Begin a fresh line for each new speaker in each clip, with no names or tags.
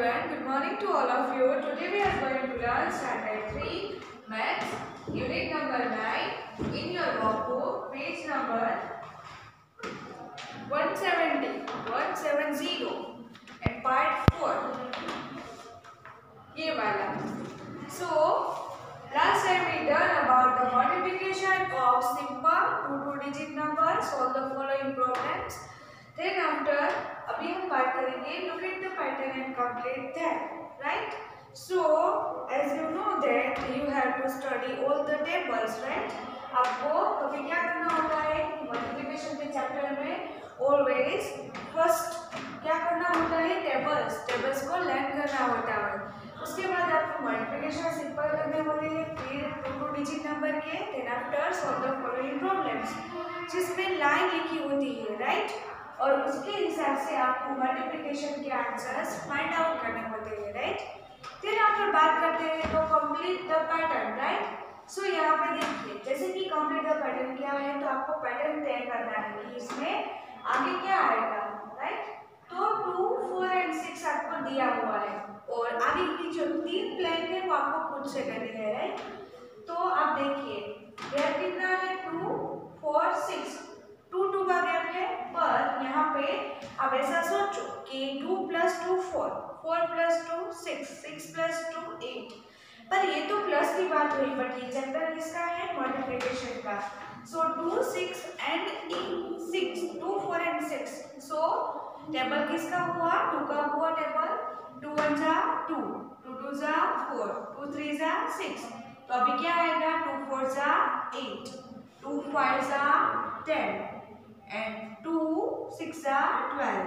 everyone, good morning to all of you. Today we are going to learn Standard 3 Maths, Unit number 9 in your workbook, page number 170 and part 4. ये वाला. So last time we done about the multiplication of simple 2-digit numbers. Solve the following problems. Then after, अभी हम बात करेंगे look at the pattern and complete that, right? So as you know that you have to study all the tables, right? आपको कभी क्या करना होता है multiplication के चैप्टर में always first क्या करना होता है tables को learn करना होता है. उसके बाद आपको multiplication सिंपल करने होते हैं, फिर 2-digit नंबर के, then after solve the following problems जिसमें लाइन लिखी होती है, right? और उसके हिसाब से आपको मल्टीप्लिकेशन के आंसर्स फाइंड आउट करने होते हैं, राइट? फिर आफ्टर बात करते हैं तो कंप्लीट द पैटर्न, राइट? सो यहाँ पे देखिए जैसे कि कंप्लीट द पैटर्न क्या है, तो आपको पैटर्न तय करना है कि इसमें आगे क्या आएगा, राइट? तो 2, 4 and 6 आपको दिया हुआ है और आगे की जो 3 प्लान है वो आपको खुद से करनी है, राइट? तो आप देखिए गैप कितना है 2, 4, 6 2 का गैप है, पर यहाँ पे अब ऐसा सोचो कि 2 + 2 4, 4 + 2 6, 6 + 2 8, पर ये तो प्लस की बात हुई, बट ये चैप्टर किसका है मल्टीप्लिकेशन का. सो 2, 6 and 8, 6, 2, 4 and 6. सो टेबल किसका हुआ 2 का हुआ टेबल. 2 1 जा 2, 2 2 जा 4, 2 3 जा 6. तो अभी क्या आएगा 2 4 जा 8, 2 5 जा 10 and 2 6 जा 12.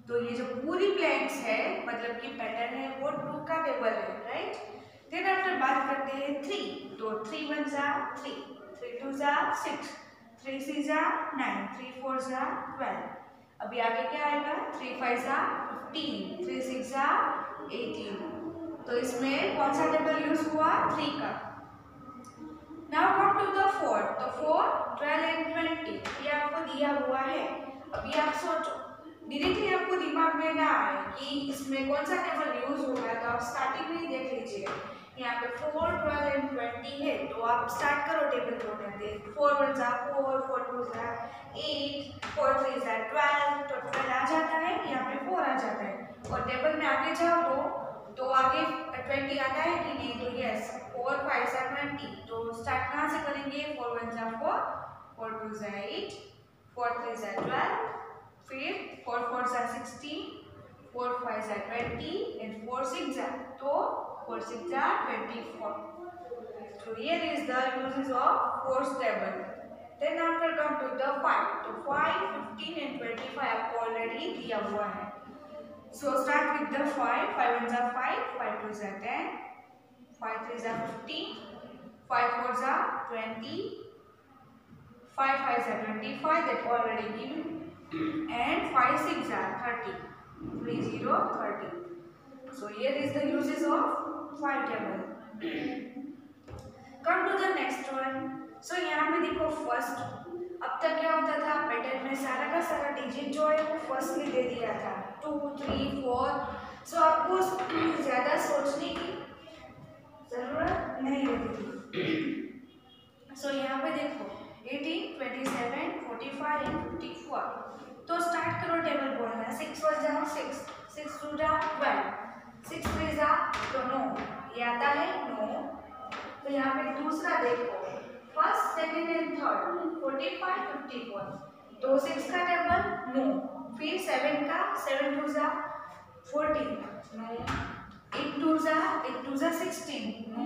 तो ये जो पूरी ब्लैंक्स है मतलब कि पैटर्न है वो 2 का टेबल है, राइट? देन आफ्टर बात करते हैं 3. तो 3 1 जा 3, 3 2 जा 6, 3 3 जा 9, 3 4 जा 12. अभी आगे क्या आएगा 3 5 जा 15, 3 6 जा 18. तो इसमें कौन सा टेबल यूज हुआ 3 का. Now come to the 4. तो 4, 12 and 20 ये आपको दिया हुआ है. अभी आप सोचो डायरेक्टली आपको दिमाग में ना आए कि इसमें कौन सा टेबल यूज होगा, तो आप स्टार्टिंग में ही देख लीजिए. यहाँ पे 4, 12 and 20 है, तो आप स्टार्ट करो टेबल जोड़ने. 4 1 जा 4, 4 2 जा 8, 4 3 जा 12. तो 12 आ जाता है, यहाँ पे 4 आ जाता है. और टेबल में आगे जाओ तो आगे 20 आता है कि नहीं, तो यस 4 5 जा 20. तो स्टार्ट कहाँ से करेंगे 4 1 जा 4, 4 2 जा 8, 4 3 जा 12, फिर 4 4 जा 16, 4 5 जा 20 and 4 6 जा, तो 4 6 जा 24. So here is the uses of fourth table. Then after come to the 5. तो 5, 15 and 25 आपको ऑलरेडी दिया हुआ है. So start with the 5. 5 1 जा 5, 5 2 जा 10, 5 3 जा 15, 5 4 जा 20, 5 5 जा 25 that already given, and 5 6 जा 30, 3 0 30. So here is the uses of 5 table. Come to the next one. So यहाँ पे देखो फर्स्ट, अब तक क्या होता था पैटर्न में सारा का सारा डिजिट जो है वो फर्स्ट में दे दिया था 2 3 4. सो आपको ज़्यादा सोचने की ज़रूरत नहीं होती थी. सो यहाँ पे देखो 18, 27, 45 and 54. तो स्टार्ट करो टेबल बोलना. 6 1 जा 6, 6 2 जा 12, 6 3 जा तो 9, ये आता है 9. तो यहाँ पे दूसरा देखो फर्स्ट सेकंड एंड थर्ड 45 54. तो 6 का टेबल 9, फिर 7 का 7 2 जा 14, 9 8 2 जा 16, 9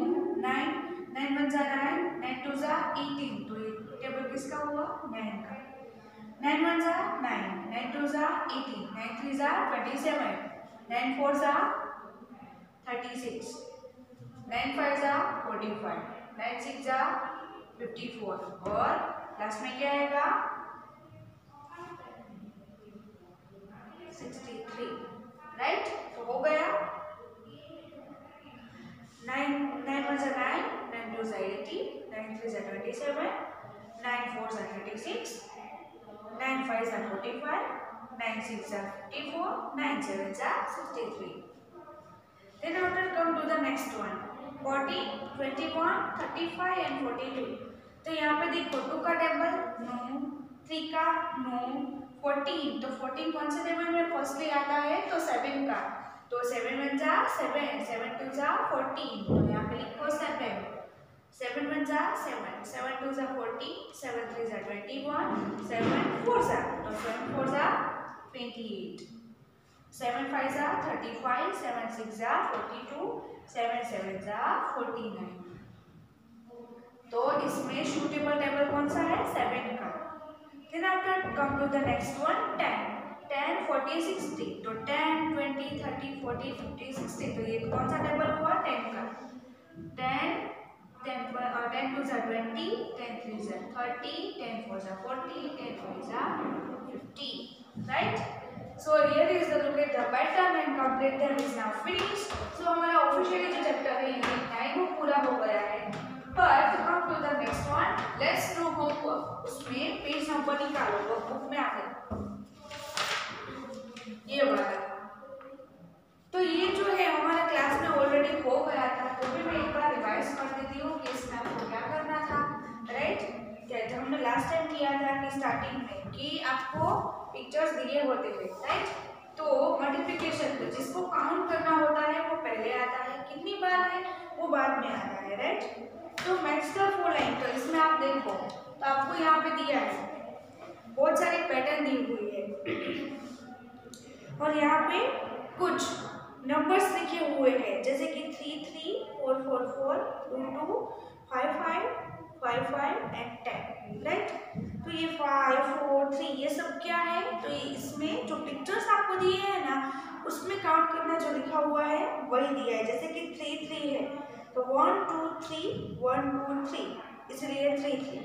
9 1 जा 9, 9 2 जा 18. तो ये टेबल किसका हुआ 9 का. 9 1 जा 9, 9 2 जा 18, 9 3 जा 27, 9 4 जा 36, 9 5 जा 45, 9 6 जा 54 और लास्ट में क्या आएगा 63, राइट? तो हो गया 9 9 1 जा 9, 9 2 जा 80, 9 3 जा 27, 9 4 जा 36, 9 5 जा 45, 9 6 are 54, 9 7 are 63. Then after come to the next one 40, 21, 35 and 42. तो यहाँ पे देखो 2 का टेबल नो, 3 का नो, 14 तो 14 कौन से टेबल में फर्स्टली आता है तो 7 का, तो 7 1 जा 7, 7 2 जा 14 तो यहाँ पे लिखो 7, 7 1 जा 7, 7 2 जा 40, 7 3 जा 21, 7 4 जा तो 7 4 जा 28, 7 5 जा 35, 7 6 जा 42, 7 7 जा 49. तो इसमें सूटेबल टेबल कौन सा है 7 का. Then after come to the next one 10, 10 40 60 तो 10 20 30 40 50 60 तो ये कौन सा टेबल हुआ 10 का. 10 10 2 जा 20, 10 3 जा 30, 10 4 जा 40, 10 5 जा 50. Right? So here is the look at the pattern and complete them is now finished. So हमारा ऑफिशियली जो चैप्टर है यूनिट 9 वो पूरा हो गया है. But to come to the next one, let's do homework. उसमें पेज नंबर निकालो वर्कबुक में आगे ये वाला. तो ये जो है हमारे क्लास में ऑलरेडी हो गया था, तो भी मैं एक बार रिवाइज कर देती हूँ कि इसमें आपको क्या करना था. राइट, जब हमने लास्ट टाइम किया था कि स्टार्टिंग में कि आपको पिक्चर्स दिए होते हैं. राइट, तो मल्टीप्लिकेशन तो जिसको काउंट करना होता है वो पहले आता है, कितनी बार है वो बाद में आता है. राइट, तो मैच द फॉलोइंग तो इसमें आप देखो तो आपको यहाँ पे दिया है बहुत सारे पैटर्न दी हुई है और यहाँ पे कुछ नंबर्स लिखे हुए हैं जैसे कि 3 3 4 4 4 2 2 5 5 5 5 एंड 10. राइट, तो ये 5 4 3 ये सब क्या है, तो ये इसमें जो पिक्चर्स आपको दिए हैं ना उसमें काउंट करना जो लिखा हुआ है वही दिया है. जैसे कि 3 3 है तो 1 2 3 1 2 3 इसलिए 3 3.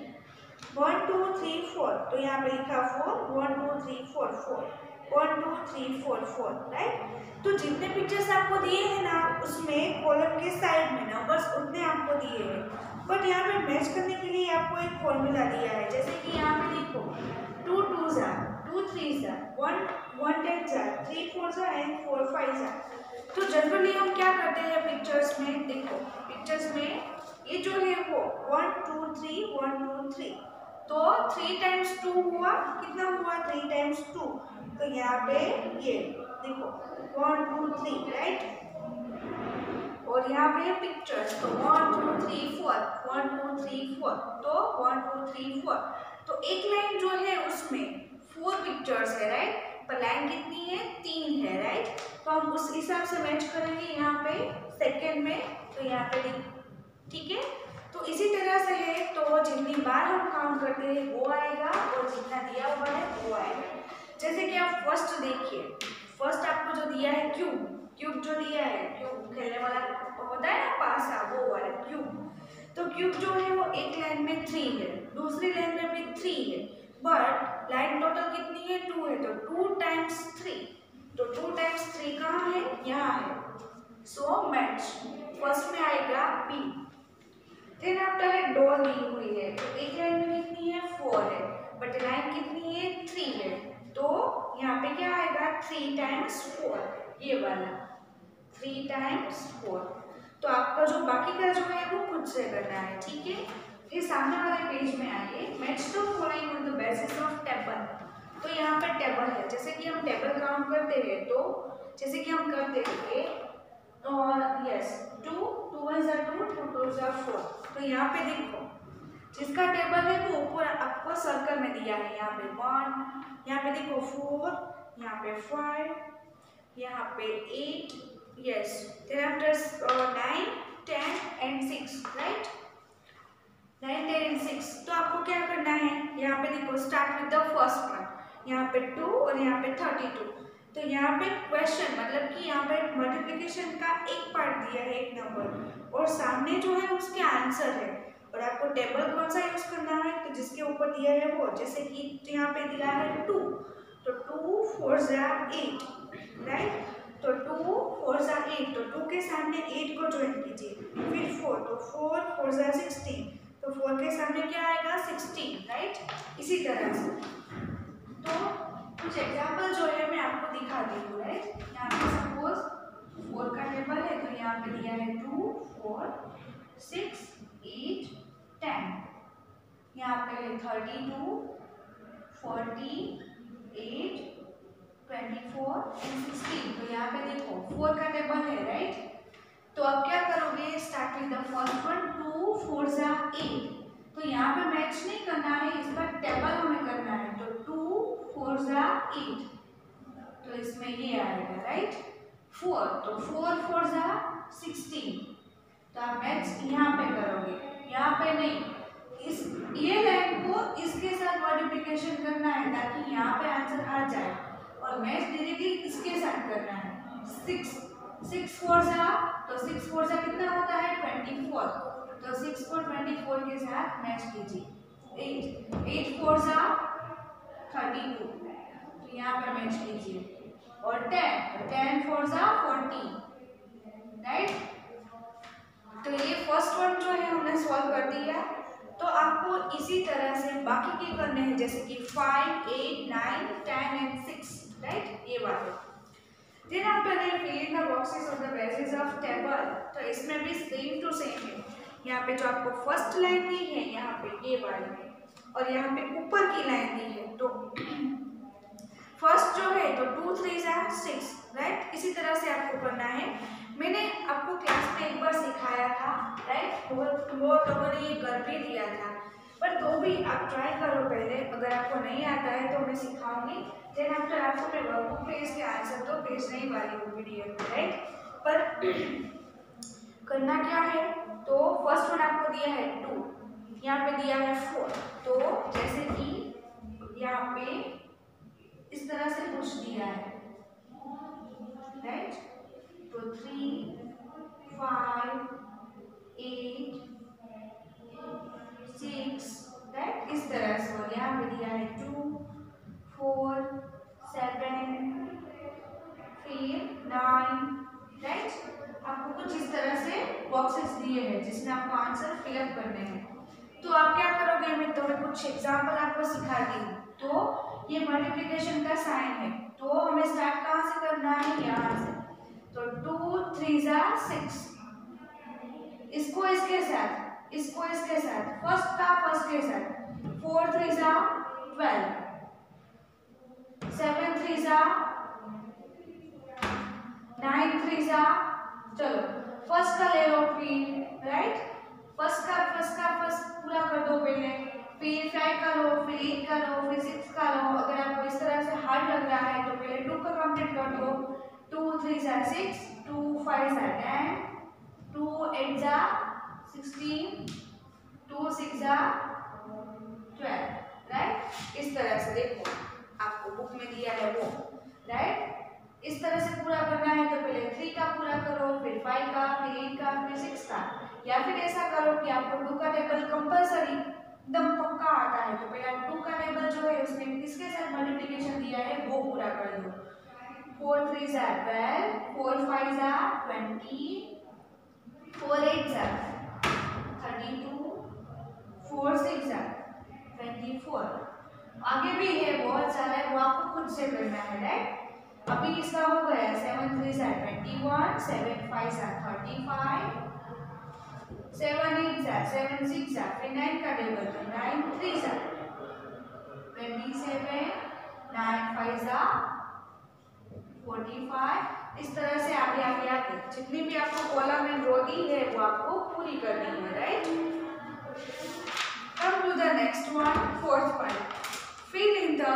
1 2 3 4 तो यहाँ पे लिखा 4 1 2 3 4 4 1 2 3 4 4. राइट, तो जितने पिक्चर्स आपको दिए हैं ना उसमें कॉलम के साइड में नंबर्स उतने आपको दिए हैं, बट यहाँ पे मैच करने के लिए आपको एक फॉर्मूला दिया है. जैसे कि यहाँ पे देखो 2 2 जा 2 3 जा 1 1 10 जा 3 4 जा एंड 4 5 जा. तो जनरली हम क्या करते हैं पिक्चर्स में, देखो पिक्चर्स में ये जो है वो 1 2 3 1 2 3 तो 3 टाइम्स 2 हुआ, कितना हुआ 3 टाइम्स 2. तो यहाँ पे ये देखो 1 2 3. राइट, और यहाँ पे पिक्चर्स तो 1 2 3 4 1 2 3 4 तो 1 2 3 4 तो एक लाइन जो है उसमें 4 पिक्चर्स है. राइट, पर लाइन कितनी है 3 है. राइट, तो हम उस हिसाब से मैच करेंगे यहाँ पे सेकंड में, तो यहाँ पे ठीक है. तो इसी तरह से है, तो जितनी बार हम काउंट करते हैं वो आएगा और जितना दिया हुआ है वो आएगा. जैसे कि आप फर्स्ट देखिए, फर्स्ट आपको जो दिया है क्यूब जो दिया है, क्यूब खेलने वाला होता है ना पासा वो वाला क्यूब. तो क्यूब जो है वो एक लाइन में 3 है, दूसरी लाइन में भी 3 है, बट लाइन टोटल कितनी है 2 है. तो 2 टाइम्स 3 तो 2 टाइम्स 3 कहाँ है यहाँ है. सो मैच फर्स्ट में आएगा बी. देन आफ्टर है डॉल दी हुई है तो एक लाइन में कितनी है 4 है, बट लाइन कितनी है 3 है. तो यहाँ पे क्या आएगा 3 टाइम्स 4 ये वाला 3 टाइम्स 4. तो आपका जो बाकी का जो है वो खुद से करना है. ठीक है, फिर सामने वाले पेज में आइए. Match the following on the basis of table. तो यहाँ पे टेबल है, जैसे कि हम टेबल काउंट करते हैं तो जैसे कि हम करते हैं और यस 2 2 1 जा 2 2 2 जा 4. तो यहाँ पे देखो जिसका टेबल है वो ऊपर आपको सर्कल में दिया है. यहाँ पे 1, यहाँ पे देखो 4, यहाँ पे 5, यहाँ पे 8, yes, then after 9 10 and 6. Right, 9 10 and 6. तो आपको क्या करना है, यहाँ पे देखो start with the first one, यहाँ पे 2 और यहाँ पे 32. तो यहाँ पे क्वेश्चन मतलब कि यहाँ पे मल्टीप्लिकेशन का एक पार्ट दिया है एक नंबर और सामने जो है उसके आंसर है और आपको टेबल कौन सा यूज करना है तो जिसके ऊपर दिया है वो. जैसे कि यहाँ पे दिया है 2 तो 2 4 जा 8. राइट, तो 2 4 जा 8 तो 2 के सामने 8 को ज्वाइन कीजिए. फिर 4 तो 4 4 जा 16 तो 4 के सामने क्या आएगा 16. राइट, इसी तरह से. तो कुछ एग्जाम्पल जो है मैं आपको दिखाती हूँ, राइट। यहाँ पे सपोज 4 का टेबल है, तो यहाँ पे दिया है 2, 4, 6, 8, 10। यहाँ पे है 32, 48, 24 एंड 16। तो यहाँ पे देखो 4 का टेबल है, राइट। तो अब क्या करोगे, start with the first one, 2 4 जा 8। तो यहाँ पे मैच नहीं करना है, इसका टेबल हमें करना है। तो 2 4 जा 8, तो इसमें ये आएगा, राइट। 4, तो 4 4 जा 16। तो आप मैच यहाँ पे करोगे, यहाँ पे नहीं। इस ये लाइन को इसके साथ मल्टीप्लिकेशन करना है ताकि यहाँ पे आंसर आ जाए, और मैच डायरेक्टली इसके साथ करना है। 6 4 जा, तो 6 4 जा कितना होता है 24। तो 6 को 24 के साथ मैच कीजिए। 8 4 जा 32, तो यहाँ पर मैच कीजिए। और 10 4 जा 40, राइट। तो ये फर्स्ट वन जो है हमने सॉल्व कर दिया। तो आपको इसी तरह से बाकी के करने हैं, जैसे कि 5 8 9 10 एंड 6, राइट, ये वाले। Then after that fill in the boxes on the basis of table। तो इसमें भी सेम टू सेम है। यहाँ पे जो आपको फर्स्ट लाइन दी है, यहाँ पे ये वाली है, और यहाँ पे ऊपर की लाइन दी है। तो फर्स्ट जो है तो 2 3 जा 6, राइट। इसी तरह से आपको करना है। मैंने आपको क्लास में एक बार सिखाया था, राइट। वो लोगों ने ये कर भी दिया था, पर तो भी आप ट्राई करो पहले। अगर आपको नहीं आता है तो मैं सिखाऊंगी। देन आफ्टर आपको मैं वर्कबुक पे इसके आंसर तो भेजने वाली हूँ PDF, राइट। पर करना क्या है, तो फर्स्ट वन आपको दिया है 2, यहाँ पे दिया है 4। तो जैसे कि यहाँ पे इस तरह से कुछ दिया है, राइट। तो 3 5 8 6, राइट, इस तरह से। और यहाँ पे दिया है 2 4 7 फिर 9, राइट। आपको कुछ इस तरह से बॉक्सेस दिए हैं जिसमें आपको आंसर फिलअप करने हैं। तो आप क्या करोगे, मैं तुम्हें कुछ एग्जाम्पल आपको सिखाती हूँ। तो ये मल्टीप्लिकेशन का साइन है, तो हमें स्टार्ट कहाँ से करना है, यहाँ से। तो 2 3 जा 6, इसको इसके साथ, इसको इसके साथ, फर्स्ट का फर्स्ट के साथ। 4 3 जा 12, 7 3 जा 9 3 जा, चलो फर्स्ट का ले लो फिर, राइट। फर्स्ट पूरा कर दो पहले, फिर 5 का लो, फिर 8 का लो, फिर 6 का लो। अगर आपको इस तरह से हार्ड लग रहा है तो पहले 2 का कंप्लीट कर दो। 2 3 जा 6, 2 5 जा 10, 2 8 जा 16, 2 6 जा 12, राइट। इस तरह से देखो आपको बुक में दिया है वो, राइट। इस तरह से पूरा करना है तो पहले 3 का पूरा करो, फिर 5 का, फिर 8 का, फिर 6 का। या फिर ऐसा करो कि आपको 2 का टेबल कंपलसरी एकदम पक्का आता है, तो पहले 2 का टेबल जो है उसमें किसके साथ मल्टीप्लिकेशन दिया है वो पूरा कर दो। 4 3 जा 12, 4 5 जा 20, 4 8 जा 32, 4 6 जा 24। आगे भी है, बहुत सारा है, वो आपको खुद से करना है, राइट। अभी इसका हो गया 7 3 जा 21, 7 5 जा 35, 7 8 जा 7 6 जा, फिर 9 का टेबल, 9 3 जा 27, 9 5 जा 45। इस तरह से आगे आगे आगे जितनी भी आपको कॉलम एंड रो दी है वो आपको पूरी करनी है, right. Come to the next one, fourth one. Fill in the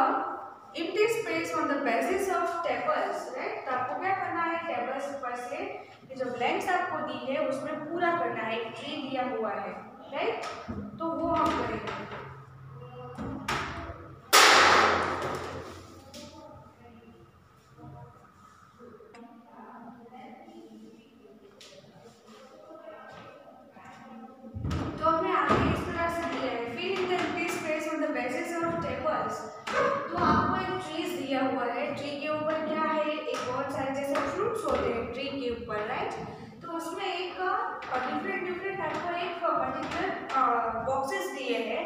empty space on the basis of tables, right। तो आपको क्या करना है, टेबल्स पर से ये जो ब्लैंक्स आपको दी है उसमें पूरा करना है। एक ट्री दिया हुआ है, राइट, तो वो हम करेंगे। तो हमें आगे इस तरह से दिया है, fill in the empty space on the basis of tables। तो आपको एक ट्रीज दिया हुआ है, ट्री के ऊपर क्या है, एक बहुत सारे जैसे फ्रूट्स होते हैं ट्री के ऊपर, राइट। तो उसमें एक डिफरेंट आपको एक पर्टिकुलर बॉक्सेस दिए हैं।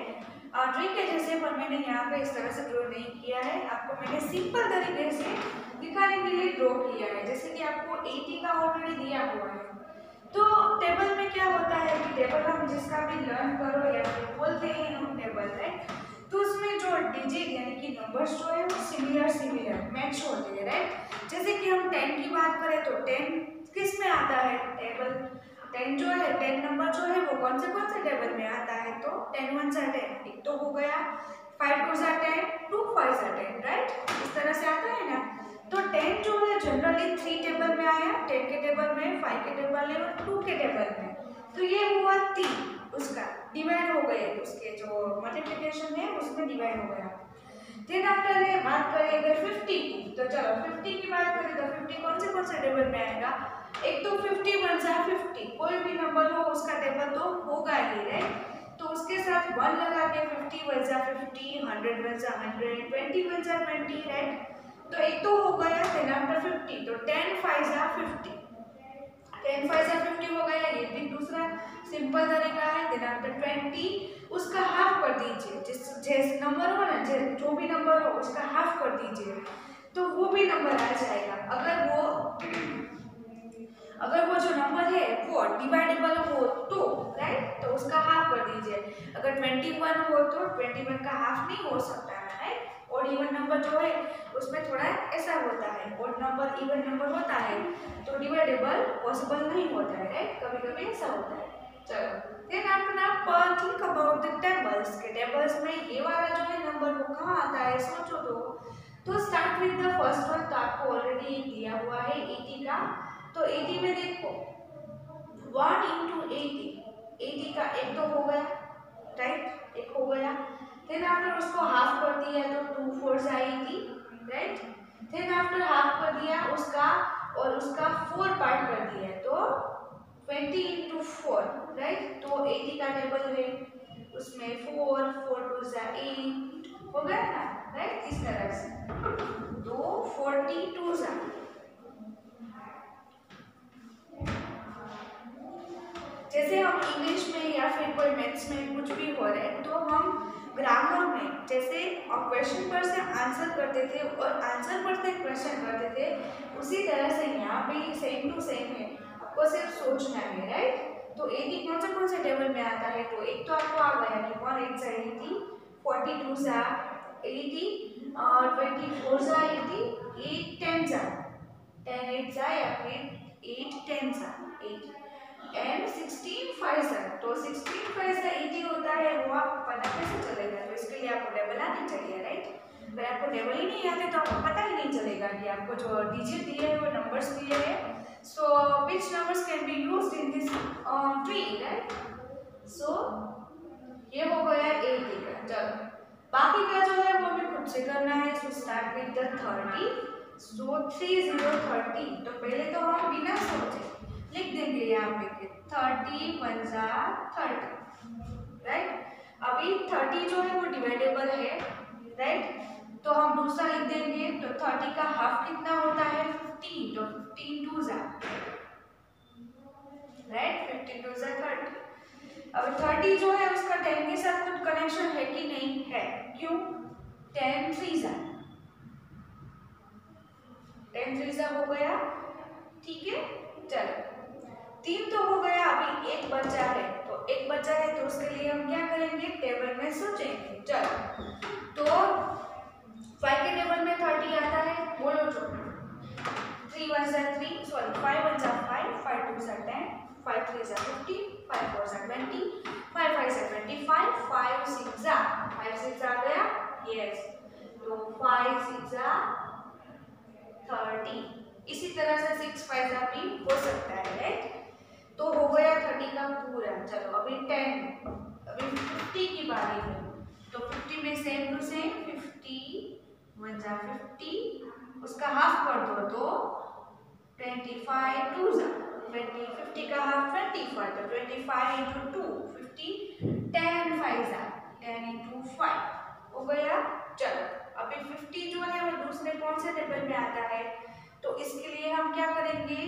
ट्रिक है जैसे, पर मैंने यहाँ पे इस तरह से ड्रॉ नहीं किया है, आपको मैंने सिंपल तरीके से दिखाने के लिए ड्रॉ किया है। जैसे कि आपको 80 का ऑलरेडी दिया हुआ है, तो टेबल में क्या होता है कि टेबल हम जिसका भी लर्न करो या फिर बोलते हैं हम टेबल, राइट, तो उसमें जो डिजिट यानी कि नंबर्स जो है वो सिमिलर मैच होते हैं, राइट। जैसे कि हम 10 की बात करें तो 10 किस में आता है, टेबल 10 जो है 10 नंबर जो है वो कौन से टेबल में आता है, तो 10 1 10, एक तो हो गया, 5 2 10, 2 5 10, राइट, इस तरह से आता है ना। तो 10 जो है जनरली 3 टेबल में आया, 10 के टेबल में, 5 के टेबल में और 2 के टेबल में, तो ये हुआ 3, उसका डिवाइड हो गए, उसके जो मल्टीप्लिकेशन है उसमें डिवाइड हो गया। देन आफ्टर ये बात करें अगर 50 की, तो चलो 50 की बात करें तो 50 कौन से टेबल में आएगा, एक तो 50 1 जा 50, कोई भी नंबर हो उसका टेबल तो होगा ही, राइट। तो उसके साथ 1 लगा के 50 1 जा 50, 100 1 जा 100, 20 1 जा 20, राइट। तो एक तो हो गया, देन आफ्टर 50 तो 10 5 जा 50, 10 5 जा 50 हो गया, ये भी दूसरा सिंपल तरीका है। देन आफ्टर 20 उसका हाफ कर दीजिए, जिस नंबर हो ना, जो भी नंबर हो उसका हाफ कर दीजिए, तो वो भी नंबर आ जाएगा। अगर वो जो नंबर है वो डिवाइडेबल हो तो, राइट, तो उसका हाफ कर दीजिए। अगर 21 हो तो 21 का हाफ नहीं हो सकता है, राइट। और इवन नंबर जो है उसमें थोड़ा ऐसा होता है, ऑड नंबर इवन नंबर होता है तो डिवाइडेबल पॉसिबल नहीं होता है, राइट, कभी कभी ऐसा होता है। चलो देन आप थिंक अबाउट द टेबल्स, के टेबल्स में ये वाला जो है नंबर वो कहाँ आता है, सोचो तो start with the first one, तो आपको ऑलरेडी दिया हुआ है 80 का, तो 80 में देखो 1 into 80, 80 का एक तो हो गया, राइट, एक हो गया। देन आफ्टर उसको हाफ कर दिया तो 2 4 जा 80, राइट। देन आफ्टर हाफ कर दिया उसका और उसका 4 पार्ट कर दिया तो 20 into 4, राइट। तो 80 का टेबल है उसमें 4 4 2 जा 8 हो गया ना, राइट, इस तरह से तो 42 जा। जैसे हम इंग्लिश में या फिर कोई मैथ्स में कुछ भी हो रहे हैं तो हम ग्रामर में जैसे क्वेश्चन पर से आंसर करते थे और आंसर पर से क्वेश्चन करते थे, उसी तरह से यहाँ भी सेम टू सेम है, आपको सिर्फ सोचना है, राइट। तो 80 कौन से टेबल में आता है, तो एक तो आपको आ गया कि 1 8 जा 80, 42 जा 80, 24 जा 80, 8 10 जा 10 8 जा या फिर 8 10 जा 8 एंड 16 5 जा, तो 16 5 जा 80 होता है, वो आपको पता कैसे चलेगा, तो इसके लिए आपको टेबल आनी चाहिए, राइट। अगर आपको टेबल ही नहीं आते तो आपको पता ही नहीं चलेगा कि आपको जो डिजिट दिए है वो नंबर्स दिए हैं, so which numbers can be used in this tree, right. So ये हो गया 80 का। चलो बाकी का जो है वो हमें खुद से करना है, सो स्टार्ट विद द 30, सो 30 30, तो पहले तो हम बिना सोचे लिख देंगे यहाँ पे 30 1 जा 30, राइट। अभी 30 जो है वो डिवाइडेबल है, राइट, तो हम दूसरा लिख देंगे, तो 30 का हाफ कितना होता है 15, तो 15 2 जा, राइट, 15 2 जा 30। अब 30 जो है उसका 10 के साथ कुछ कनेक्शन है कि नहीं है, क्यों, 10 3 जा 10 3 जा हो गया, ठीक है। चलो 3 तो हो गया, अभी एक बचा है, तो एक बचा है तो उसके लिए हम क्या करेंगे, टेबल में सोचेंगे। चलो तो 5 के टेबल में 30 आता है, बोलो जो 3 1 जा 3, सॉरी 5 1 जा 5, 5 2 जा 10, 5 3 जा 15, 5 4 जा 20, 5 5 जा 25, 5 6 जा 5 6 आ गया, यस, तो 5 6 जा 30, इसी तरह से 6 5 जा भी हो सकता है, राइट। तो हो गया 30 का पूरा। चलो अभी 10, अभी 50 की बारी है, तो 50 में सेम टू सेम 50 1 जा 50, उसका हाफ कर दो तो 25 2 जा 20, 50 का हाफ 25, तो 25 into 2 50, 10 5 जा 10 into 5 हो गया। चलो अभी 50 जो है वो दूसरे कौन से टेबल में आता है, तो इसके लिए हम क्या करेंगे,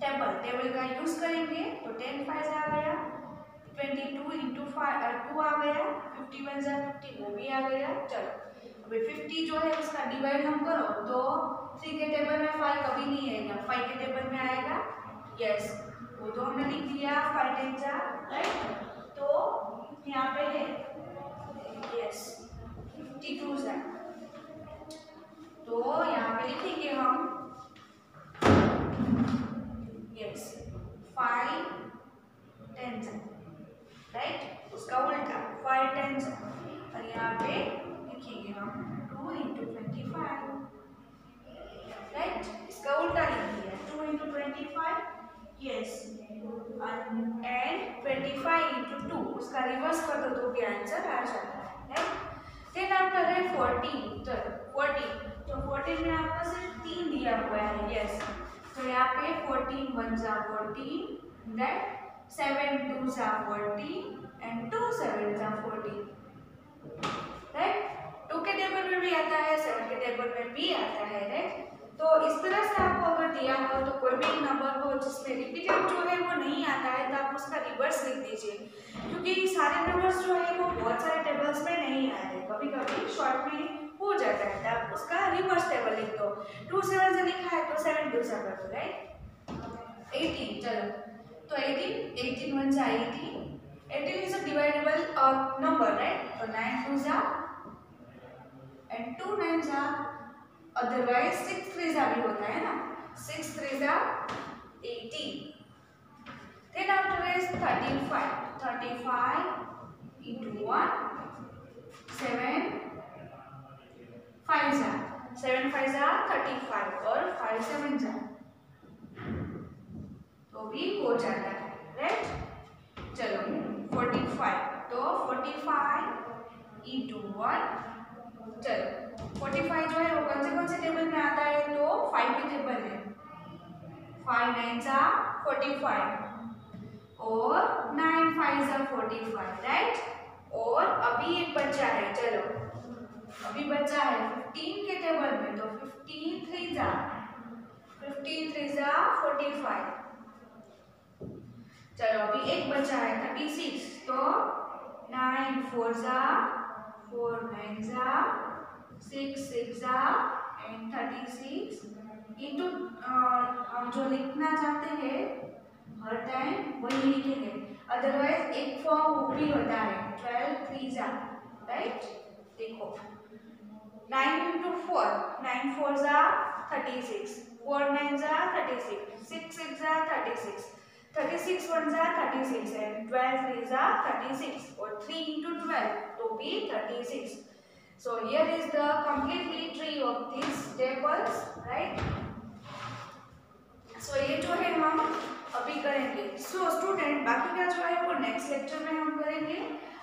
टेबल का यूज करेंगे, तो 10 5 आ गया, 22 into 5 2 आ गया, 50 बन जा 50 वो भी आ गया। चलो अभी 50 जो है उसका डिवाइड हम करो तो 3 के टेबल में 5 कभी नहीं आएगा, 5 के टेबल में आएगा। यस वो तो हमने लिख दिया 5 10 जा राइट। तो यहाँ पे है यस 52 जा, तो यहाँ पे लिखेंगे हम यस 5 10 जा राइट, उसका उल्टा 5 10 जा, और यहाँ पे लिखेंगे हम 2 into 25 राइट, इसका उल्टा लिख दिया 2 into 25 यस, एंड 25 into 2 उसका रिवर्स कर दो तो भी आंसर आ जाता है राइट। देन आफ्टर है 14, तो 14 तो 14 में आपको सिर्फ 3 दिया हुआ है यस, तो यहाँ पे 14 1 जा 14 राइट, 7 2 जा 14 एंड 2 7 जा 14 राइट। 2 के टेबल में भी आता है, 7 के टेबल में भी आता है राइट। तो इस तरह से आपको अगर दिया हो तो कोई भी नंबर हो जिसमें रिपीटेड जो है वो नहीं आता है तो आप उसका रिवर्स लिख दीजिए, क्योंकि सारे नंबर्स जो है वो बहुत सारे टेबल्स में नहीं आते, कभी कभी शॉर्ट में हो जाता है तो आप उसका रिवर्स टेबल लिख दो। 2 7 से लिखा है तो 7 2 से कर दो राइट। 18 चलो तो 18 1 जा 18 is a dividable number right, तो 9 2 जा एंड 2 9 जा, अदरवाइज 6 3 जा भी होता है ना, 6 3 जा 18। देन आफ्टर इज 35 into 1 7 5 जा 7 5 जा 35 और 5 7 जा तो भी हो जाता है राइट। चलो 45 तो 45 into 1 चलो 45 जो है वो कौन से टेबल में आता है तो 5 के टेबल में, 5 9 जा 45 और 9 5 जा 45 राइट। और अभी एक बच्चा है, चलो अभी बच्चा है 15 के टेबल में, तो 15 3 जा 45। चलो अभी एक बच्चा है 36, तो 9 4 जा 4 9 जा 6 6 जा एंड 36 इंटू हम जो लिखना चाहते हैं हर टाइम वही लिखेंगे, अदरवाइज एक फॉर्म वो भी होता है 12 3 जा राइट। देखो 9 into 4 9 4 जा 36, 4 9 जा 36, 6 6 जा 36, 36 1 जा 36 एंड 12 3 जा 36 और 3 into 12 तो भी 36। So here is the completely tree of these tables, right? So ये जो है हम अभी करेंगे। So student बाकी का जो है वो नेक्स्ट लेक्चर में हम करेंगे।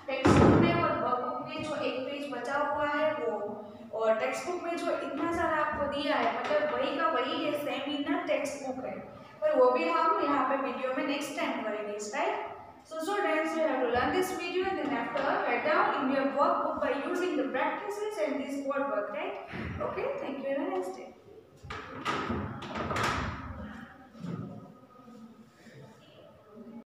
टेक्स्ट बुक में और वर्कबुक में जो एक पेज बचा हुआ है वो, और टेक्स्ट बुक में जो इतना सारा आपको दिया है मतलब वही का वही है, सेम ही ना टेक्स्ट बुक है, पर वो भी हम यहाँ पे वीडियो में नेक्स्ट टाइम करेंगे right. So students, you have to learn this video and then after write down in your workbook by using the practices and this word work, right? Okay, thank you. Have a nice day.